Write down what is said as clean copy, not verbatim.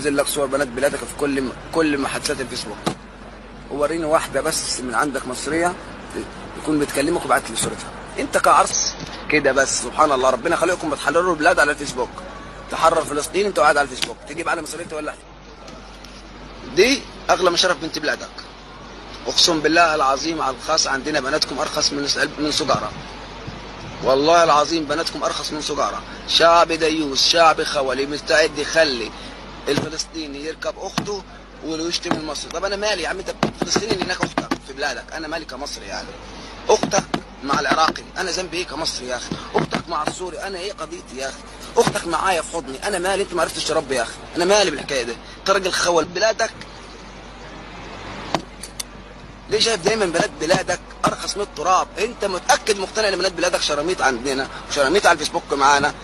انزل لك صور بنات بلادك في كل محادثات الفيسبوك، ووريني واحده بس من عندك مصريه يكون بتكلمك وبعت لي صورتها. انت كعرس كده بس، سبحان الله، ربنا خلقكم بتحرروا البلاد على الفيسبوك. تحرر فلسطين انت قاعد على الفيسبوك، تجيب على مصريه تولع. دي اغلى من شرف بنت بلادك. اقسم بالله العظيم على الخاص، عندنا بناتكم ارخص من سجاره. والله العظيم بناتكم ارخص من سجاره. شعب ديوس، شعب خولي، مستعد يخلي الفلسطيني يركب اخته ويشتم المصري. طب انا مالي يا عم، انت فلسطيني هناك اختك في بلادك، انا مالي كمصري يعني؟ اختك مع العراقي، انا ذنبي ايه كمصري يا اخي؟ اختك مع السوري، انا ايه قضيتي يا اخي؟ اختك معايا في حضني، انا مالي؟ انت ما عرفتش تربي يا اخي، انا مالي بالحكايه دي؟ انت راجل خول بلادك. ليه شايف دايما بنات بلادك ارخص من التراب؟ انت متاكد مقتنع ان بنات بلادك شراميط عندنا وشراميط على الفيسبوك معانا؟